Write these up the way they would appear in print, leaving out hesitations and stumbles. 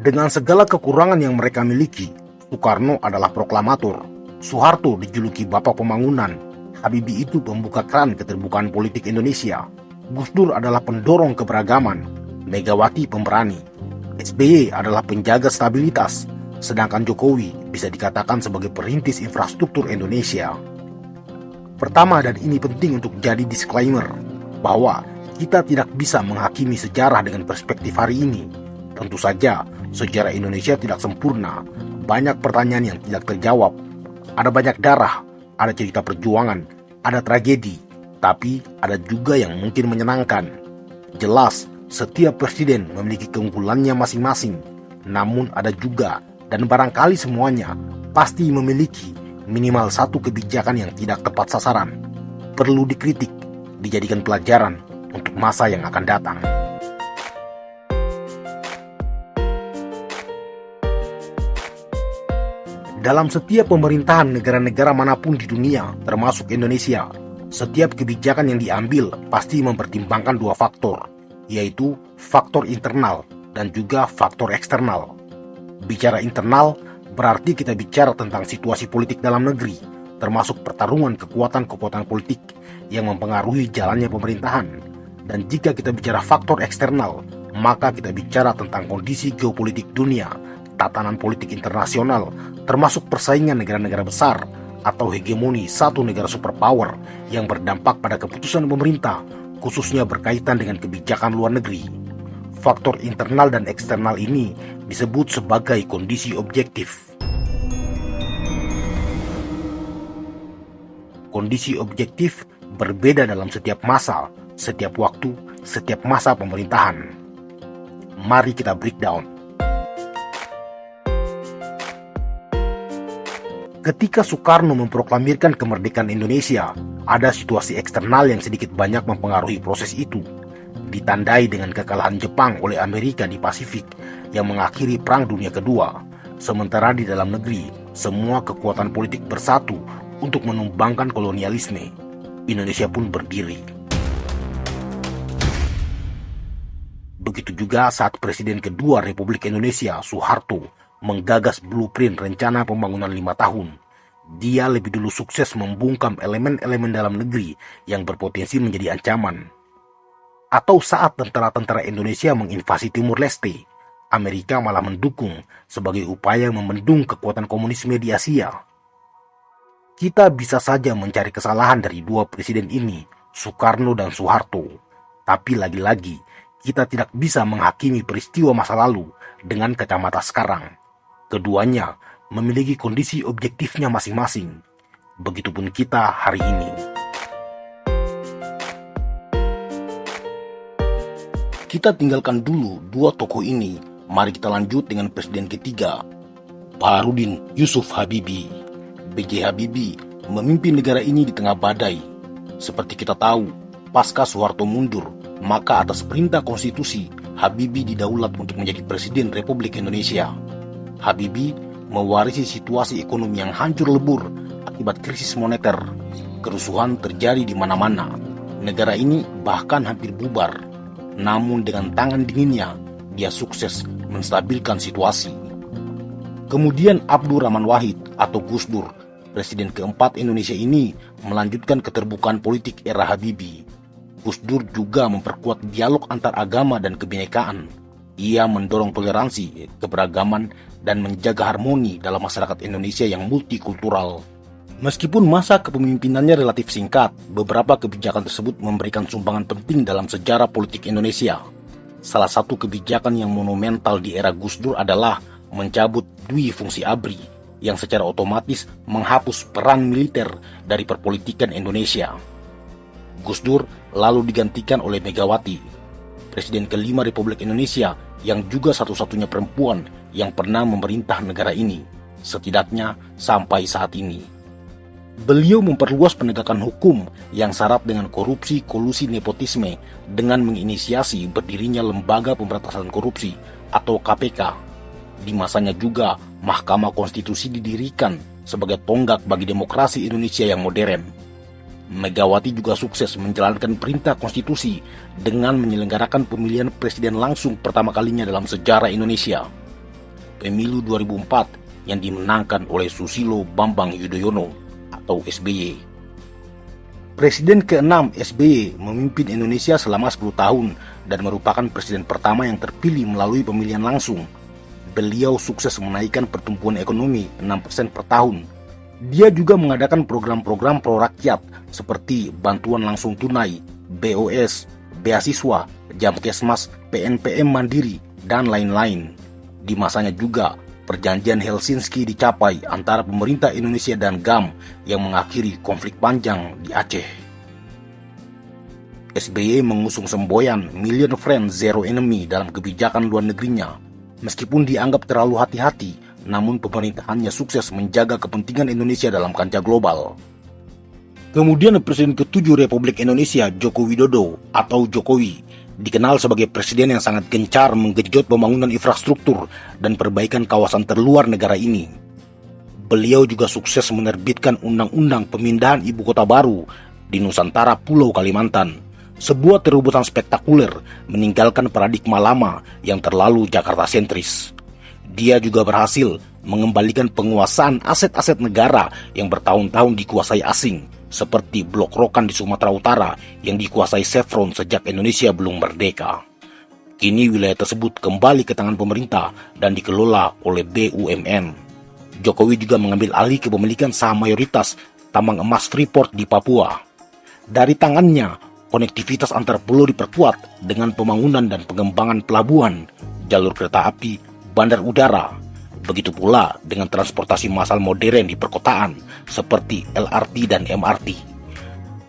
Dengan segala kekurangan yang mereka miliki, Soekarno adalah proklamator, Soeharto dijuluki Bapak Pembangunan, Habibie itu pembuka keran keterbukaan politik Indonesia, Gus Dur adalah pendorong keberagaman, Megawati pemberani, SBY adalah penjaga stabilitas, sedangkan Jokowi bisa dikatakan sebagai perintis infrastruktur Indonesia. Pertama, dan ini penting untuk jadi disclaimer, bahwa kita tidak bisa menghakimi sejarah dengan perspektif hari ini. Tentu saja, sejarah Indonesia tidak sempurna, banyak pertanyaan yang tidak terjawab, ada banyak darah, ada cerita perjuangan, ada tragedi, tapi ada juga yang mungkin menyenangkan. Jelas, setiap presiden memiliki keunggulannya masing-masing, namun ada juga, dan barangkali semuanya, pasti memiliki minimal satu kebijakan yang tidak tepat sasaran, perlu dikritik, dijadikan pelajaran untuk masa yang akan datang. Dalam setiap pemerintahan negara-negara manapun di dunia, termasuk Indonesia, setiap kebijakan yang diambil pasti mempertimbangkan dua faktor, yaitu faktor internal dan juga faktor eksternal. Bicara internal berarti kita bicara tentang situasi politik dalam negeri, termasuk pertarungan kekuatan-kekuatan politik yang mempengaruhi jalannya pemerintahan. Dan jika kita bicara faktor eksternal, maka kita bicara tentang kondisi geopolitik dunia, tatanan politik internasional, termasuk persaingan negara-negara besar atau hegemoni satu negara superpower yang berdampak pada keputusan pemerintah, khususnya berkaitan dengan kebijakan luar negeri. Faktor internal dan eksternal ini disebut sebagai kondisi objektif. Kondisi objektif berbeda dalam setiap masa, setiap waktu, setiap masa pemerintahan. Mari kita breakdown. Ketika Soekarno memproklamirkan kemerdekaan Indonesia, ada situasi eksternal yang sedikit banyak mempengaruhi proses itu. Ditandai dengan kekalahan Jepang oleh Amerika di Pasifik yang mengakhiri Perang Dunia Kedua. Sementara di dalam negeri, semua kekuatan politik bersatu untuk menumbangkan kolonialisme. Indonesia pun berdiri. Begitu juga saat Presiden kedua Republik Indonesia, Soeharto, menggagas blueprint rencana pembangunan 5 tahun. Dia lebih dulu sukses membungkam elemen-elemen dalam negeri yang berpotensi menjadi ancaman. Atau saat tentara-tentara Indonesia menginvasi Timur Leste, Amerika malah mendukung sebagai upaya membendung kekuatan komunisme di Asia. Kita bisa saja mencari kesalahan dari dua presiden ini, Soekarno dan Soeharto. Tapi lagi-lagi, kita tidak bisa menghakimi peristiwa masa lalu dengan kacamata sekarang. Keduanya memiliki kondisi objektifnya masing-masing. Begitupun kita hari ini. Kita tinggalkan dulu dua tokoh ini. Mari kita lanjut dengan presiden ketiga, Baharudin Yusuf Habibie. B.J. Habibie memimpin negara ini di tengah badai. Seperti kita tahu, pasca Soeharto mundur, maka atas perintah konstitusi, Habibie didaulat untuk menjadi presiden Republik Indonesia. Habibie mewarisi situasi ekonomi yang hancur lebur akibat krisis moneter. Kerusuhan terjadi di mana-mana. Negara ini bahkan hampir bubar. Namun dengan tangan dinginnya, dia sukses menstabilkan situasi. Kemudian Abdurrahman Wahid atau Gus Dur, presiden keempat Indonesia ini, melanjutkan keterbukaan politik era Habibie. Gus Dur juga memperkuat dialog antar agama dan kebinekaan. Ia mendorong toleransi, keberagaman, dan menjaga harmoni dalam masyarakat Indonesia yang multikultural. Meskipun masa kepemimpinannya relatif singkat, beberapa kebijakan tersebut memberikan sumbangan penting dalam sejarah politik Indonesia. Salah satu kebijakan yang monumental di era Gus Dur adalah mencabut dui fungsi ABRI, yang secara otomatis menghapus peran militer dari perpolitikan Indonesia. Gus Dur lalu digantikan oleh Megawati, presiden kelima Republik Indonesia yang juga satu-satunya perempuan yang pernah memerintah negara ini, setidaknya sampai saat ini. Beliau memperluas penegakan hukum yang syarat dengan korupsi, kolusi, nepotisme dengan menginisiasi berdirinya Lembaga Pemberantasan Korupsi atau KPK. Di masanya juga Mahkamah Konstitusi didirikan sebagai tonggak bagi demokrasi Indonesia yang modern. Megawati juga sukses menjalankan perintah konstitusi dengan menyelenggarakan pemilihan presiden langsung pertama kalinya dalam sejarah Indonesia. pemilu 2004 yang dimenangkan oleh Susilo Bambang Yudhoyono atau SBY. Presiden ke-6 SBY memimpin Indonesia selama 10 tahun dan merupakan presiden pertama yang terpilih melalui pemilihan langsung. Beliau sukses menaikkan pertumbuhan ekonomi 6% per tahun. Dia juga mengadakan program-program pro rakyat seperti bantuan langsung tunai, BOS, beasiswa, Jamkesmas, PNPM Mandiri, dan lain-lain. Di masanya juga, perjanjian Helsinki dicapai antara pemerintah Indonesia dan GAM yang mengakhiri konflik panjang di Aceh. SBY mengusung semboyan Million Friends Zero Enemy dalam kebijakan luar negerinya. Meskipun dianggap terlalu hati-hati, namun pemerintahannya sukses menjaga kepentingan Indonesia dalam kancah global. Kemudian Presiden ke-7 Republik Indonesia Joko Widodo atau Jokowi dikenal sebagai presiden yang sangat gencar menggenjot pembangunan infrastruktur dan perbaikan kawasan terluar negara ini. Beliau juga sukses menerbitkan undang-undang pemindahan ibu kota baru di Nusantara Pulau Kalimantan, sebuah terobosan spektakuler meninggalkan paradigma lama yang terlalu Jakarta sentris. Dia juga berhasil mengembalikan penguasaan aset-aset negara yang bertahun-tahun dikuasai asing, seperti Blok Rokan di Sumatera Utara yang dikuasai Chevron sejak Indonesia belum merdeka. Kini wilayah tersebut kembali ke tangan pemerintah dan dikelola oleh BUMN. Jokowi juga mengambil alih kepemilikan saham mayoritas tambang emas Freeport di Papua. Dari tangannya, konektivitas antar pulau diperkuat dengan pembangunan dan pengembangan pelabuhan, jalur kereta api, bandar udara. Begitu pula dengan transportasi massal modern di perkotaan seperti LRT dan MRT.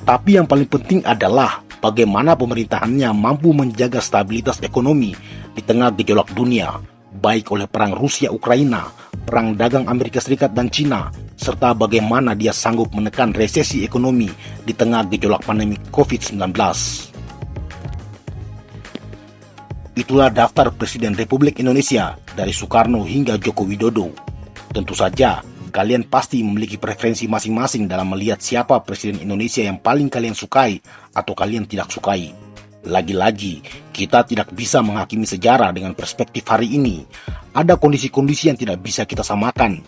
Tapi yang paling penting adalah bagaimana pemerintahannya mampu menjaga stabilitas ekonomi di tengah gejolak dunia, baik oleh perang Rusia-Ukraina, perang dagang Amerika Serikat dan Cina, serta bagaimana dia sanggup menekan resesi ekonomi di tengah gejolak pandemi COVID-19. Itulah daftar Presiden Republik Indonesia dari Soekarno hingga Joko Widodo. Tentu saja, kalian pasti memiliki preferensi masing-masing dalam melihat siapa Presiden Indonesia yang paling kalian sukai atau kalian tidak sukai. Lagi-lagi, kita tidak bisa menghakimi sejarah dengan perspektif hari ini. Ada kondisi-kondisi yang tidak bisa kita samakan.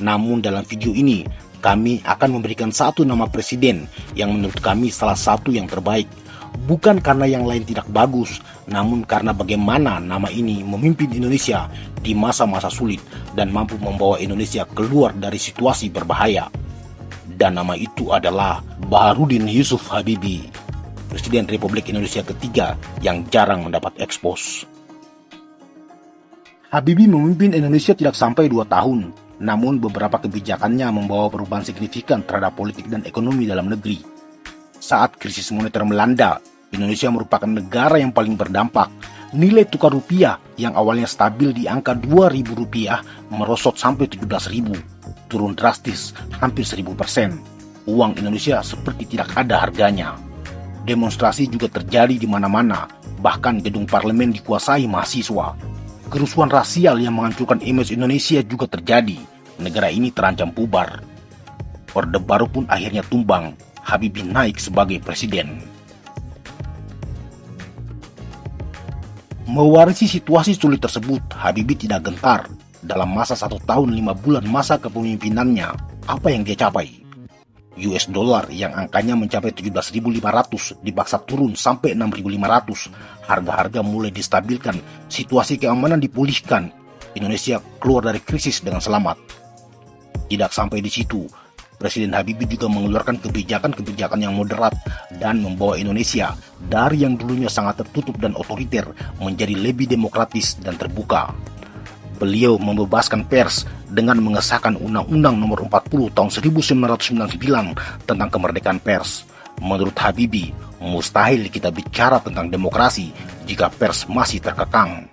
Namun dalam video ini, kami akan memberikan satu nama presiden yang menurut kami salah satu yang terbaik. Bukan karena yang lain tidak bagus, namun karena bagaimana nama ini memimpin Indonesia di masa-masa sulit dan mampu membawa Indonesia keluar dari situasi berbahaya. Dan nama itu adalah Baharudin Yusuf Habibie, Presiden Republik Indonesia ketiga yang jarang mendapat ekspos. Habibie memimpin Indonesia tidak sampai 2 tahun, namun beberapa kebijakannya membawa perubahan signifikan terhadap politik dan ekonomi dalam negeri. Saat krisis moneter melanda, Indonesia merupakan negara yang paling berdampak. Nilai tukar rupiah yang awalnya stabil di angka Rp2.000 merosot sampai Rp17.000, turun drastis hampir 1000%. Uang Indonesia seperti tidak ada harganya. Demonstrasi juga terjadi di mana-mana, bahkan gedung parlemen dikuasai mahasiswa. Kerusuhan rasial yang menghancurkan image Indonesia juga terjadi. Negara ini terancam bubar. Orde Baru pun akhirnya tumbang. Habibie naik sebagai presiden. Mewarisi situasi sulit tersebut, Habibie tidak gentar. Dalam masa 1 tahun 5 bulan masa kepemimpinannya, apa yang dia capai? US dollar yang angkanya mencapai 17.500 dipaksa turun sampai 6.500. Harga-harga mulai distabilkan, situasi keamanan dipulihkan. Indonesia keluar dari krisis dengan selamat. Tidak sampai di situ, Presiden Habibie juga mengeluarkan kebijakan-kebijakan yang moderat dan membawa Indonesia dari yang dulunya sangat tertutup dan otoriter menjadi lebih demokratis dan terbuka. Beliau membebaskan pers dengan mengesahkan Undang-Undang Nomor 40 Tahun 1999 tentang kemerdekaan pers. Menurut Habibie, mustahil kita bicara tentang demokrasi jika pers masih terkekang.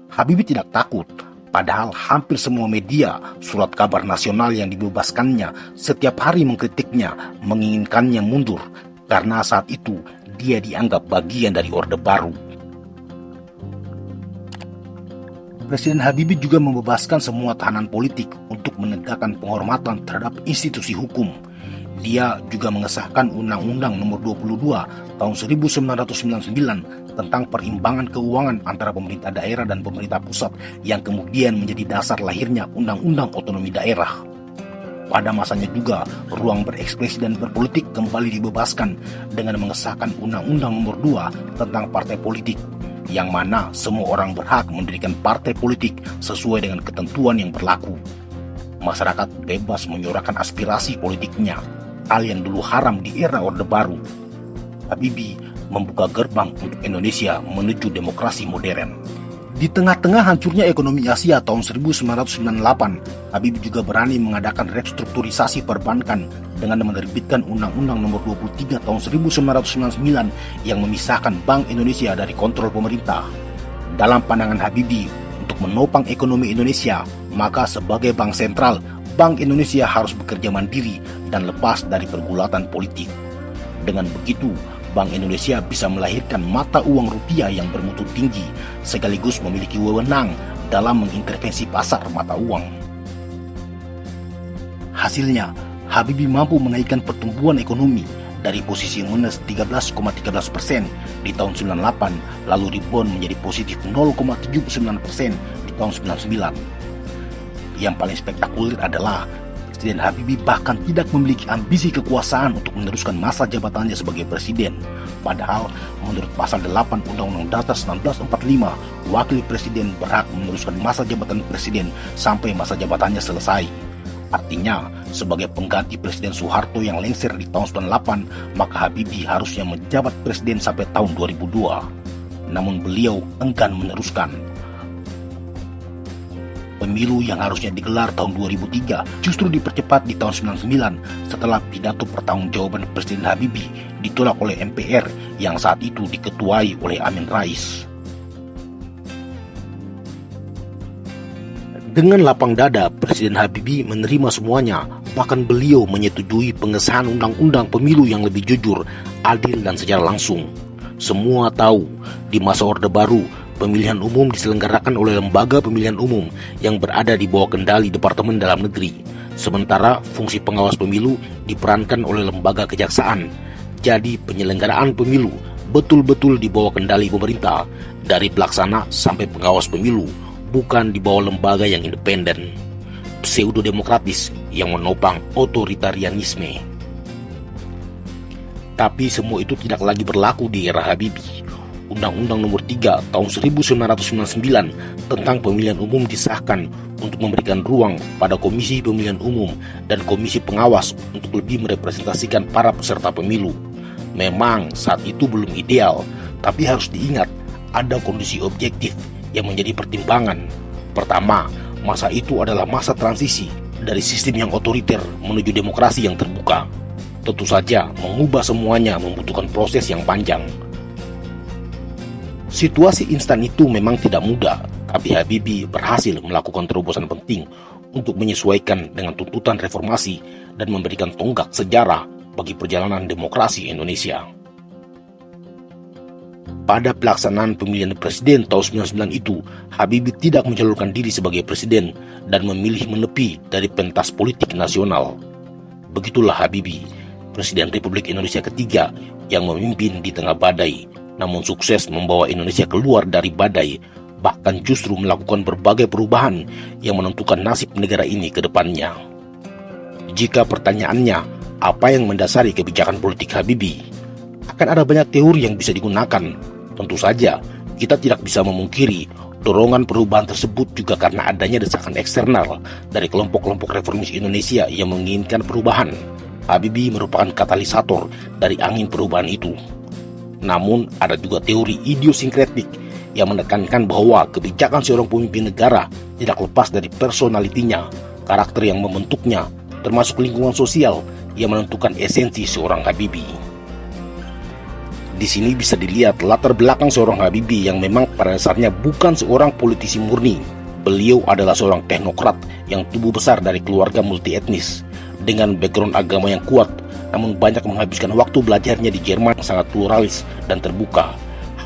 Habibie tidak takut. Padahal hampir semua media, surat kabar nasional yang dibebaskannya setiap hari mengkritiknya, menginginkannya mundur, karena saat itu dia dianggap bagian dari Orde Baru. Presiden Habibie juga membebaskan semua tahanan politik untuk menegakkan penghormatan terhadap institusi hukum. Dia juga mengesahkan Undang-Undang Nomor 22 Tahun 1999 tentang perimbangan keuangan antara pemerintah daerah dan pemerintah pusat yang kemudian menjadi dasar lahirnya Undang-Undang Otonomi Daerah. Pada masanya juga, ruang berekspresi dan berpolitik kembali dibebaskan dengan mengesahkan Undang-Undang Nomor 2 tentang partai politik, yang mana semua orang berhak mendirikan partai politik sesuai dengan ketentuan yang berlaku. Masyarakat bebas menyuarakan aspirasi politiknya, hal yang dulu haram di era Orde Baru. Habibie membuka gerbang untuk Indonesia menuju demokrasi modern. Di tengah-tengah hancurnya ekonomi Asia tahun 1998, Habibie juga berani mengadakan restrukturisasi perbankan dengan menerbitkan Undang-Undang Nomor 23 tahun 1999 yang memisahkan Bank Indonesia dari kontrol pemerintah. Dalam pandangan Habibie, untuk menopang ekonomi Indonesia, maka sebagai bank sentral, Bank Indonesia harus bekerja mandiri dan lepas dari pergulatan politik. Dengan begitu, Bank Indonesia bisa melahirkan mata uang rupiah yang bermutu tinggi, sekaligus memiliki wewenang dalam mengintervensi pasar mata uang. Hasilnya, Habibie mampu menaikkan pertumbuhan ekonomi dari posisi minus 13,13% di tahun 98, lalu rebound menjadi positif 0,79% di tahun 99. Yang paling spektakuler adalah Presiden Habibie bahkan tidak memiliki ambisi kekuasaan untuk meneruskan masa jabatannya sebagai presiden. Padahal menurut pasal 8 Undang-Undang Dasar 1945, wakil presiden berhak meneruskan masa jabatan presiden sampai masa jabatannya selesai. Artinya, sebagai pengganti Presiden Soeharto yang lengser di tahun 98, maka Habibie harusnya menjabat presiden sampai tahun 2002. Namun beliau enggan meneruskan. Pemilu yang harusnya digelar tahun 2003 justru dipercepat di tahun 99 setelah pidato pertanggungjawaban Presiden Habibie ditolak oleh MPR yang saat itu diketuai oleh Amin Rais. Dengan lapang dada, Presiden Habibie menerima semuanya, bahkan beliau menyetujui pengesahan undang-undang pemilu yang lebih jujur, adil dan secara langsung. Semua tahu, di masa Orde Baru, pemilihan umum diselenggarakan oleh lembaga pemilihan umum yang berada di bawah kendali Departemen Dalam Negeri. Sementara fungsi pengawas pemilu diperankan oleh lembaga kejaksaan. Jadi penyelenggaraan pemilu betul-betul di bawah kendali pemerintah, dari pelaksana sampai pengawas pemilu, bukan di bawah lembaga yang independen, pseudo-demokratis yang menopang otoritarianisme. Tapi semua itu tidak lagi berlaku di era Habibie. Undang-Undang Nomor 3 tahun 1999 tentang pemilihan umum disahkan untuk memberikan ruang pada Komisi Pemilihan Umum dan Komisi Pengawas untuk lebih merepresentasikan para peserta pemilu. Memang saat itu belum ideal, tapi harus diingat ada kondisi objektif yang menjadi pertimbangan. Pertama, masa itu adalah masa transisi dari sistem yang otoriter menuju demokrasi yang terbuka. Tentu saja mengubah semuanya membutuhkan proses yang panjang. Situasi instan itu memang tidak mudah, tapi Habibie berhasil melakukan terobosan penting untuk menyesuaikan dengan tuntutan reformasi dan memberikan tonggak sejarah bagi perjalanan demokrasi Indonesia. Pada pelaksanaan pemilihan presiden tahun 99 itu, Habibie tidak mencalonkan diri sebagai presiden dan memilih menepi dari pentas politik nasional. Begitulah Habibie, Presiden Republik Indonesia ketiga yang memimpin di tengah badai, namun sukses membawa Indonesia keluar dari badai, bahkan justru melakukan berbagai perubahan yang menentukan nasib negara ini ke depannya. Jika pertanyaannya, apa yang mendasari kebijakan politik Habibie? Akan ada banyak teori yang bisa digunakan. Tentu saja, kita tidak bisa memungkiri dorongan perubahan tersebut juga karena adanya desakan eksternal dari kelompok-kelompok reformis Indonesia yang menginginkan perubahan. Habibie merupakan katalisator dari angin perubahan itu. Namun, ada juga teori idiosinkretik yang menekankan bahwa kebijakan seorang pemimpin negara tidak lepas dari personalitinya, karakter yang membentuknya, termasuk lingkungan sosial yang menentukan esensi seorang Habibie. Di sini bisa dilihat latar belakang seorang Habibie yang memang pada dasarnya bukan seorang politisi murni. Beliau adalah seorang teknokrat yang tumbuh besar dari keluarga multietnis dengan background agama yang kuat, namun banyak menghabiskan waktu belajarnya di Jerman yang sangat pluralis dan terbuka.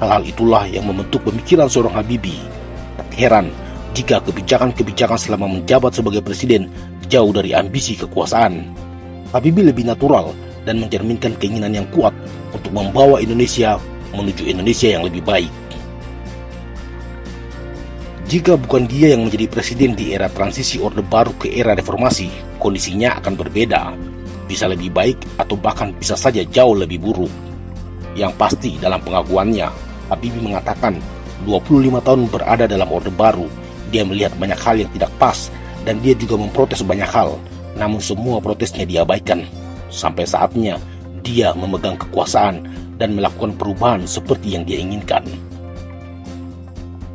Hal-hal itulah yang membentuk pemikiran seorang Habibie. Tak heran jika kebijakan-kebijakan selama menjabat sebagai presiden jauh dari ambisi kekuasaan. Habibie lebih natural dan mencerminkan keinginan yang kuat untuk membawa Indonesia menuju Indonesia yang lebih baik. Jika bukan dia yang menjadi presiden di era transisi Orde Baru ke era reformasi, kondisinya akan berbeda. Bisa lebih baik atau bahkan bisa saja jauh lebih buruk. Yang pasti dalam pengakuannya, Habibie mengatakan 25 tahun berada dalam Orde Baru, dia melihat banyak hal yang tidak pas dan dia juga memprotes banyak hal. Namun semua protesnya diabaikan. Sampai saatnya dia memegang kekuasaan dan melakukan perubahan seperti yang dia inginkan.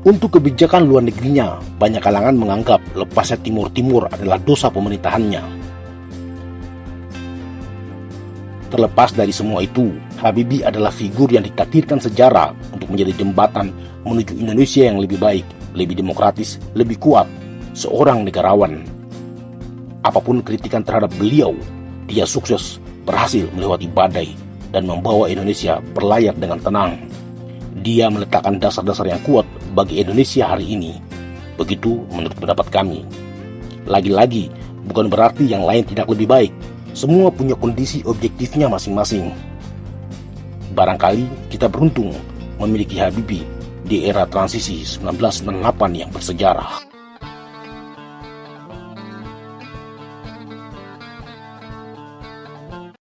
Untuk kebijakan luar negerinya, banyak kalangan menganggap lepasnya Timur Timur adalah dosa pemerintahannya. Terlepas dari semua itu, Habibie adalah figur yang ditakdirkan sejarah untuk menjadi jembatan menuju Indonesia yang lebih baik, lebih demokratis, lebih kuat, seorang negarawan. Apapun kritikan terhadap beliau, dia sukses berhasil melewati badai dan membawa Indonesia berlayar dengan tenang. Dia meletakkan dasar-dasar yang kuat bagi Indonesia hari ini. Begitu menurut pendapat kami. Lagi-lagi, bukan berarti yang lain tidak lebih baik. Semua punya kondisi objektifnya masing-masing. Barangkali kita beruntung memiliki Habibie di era transisi 1998 yang bersejarah.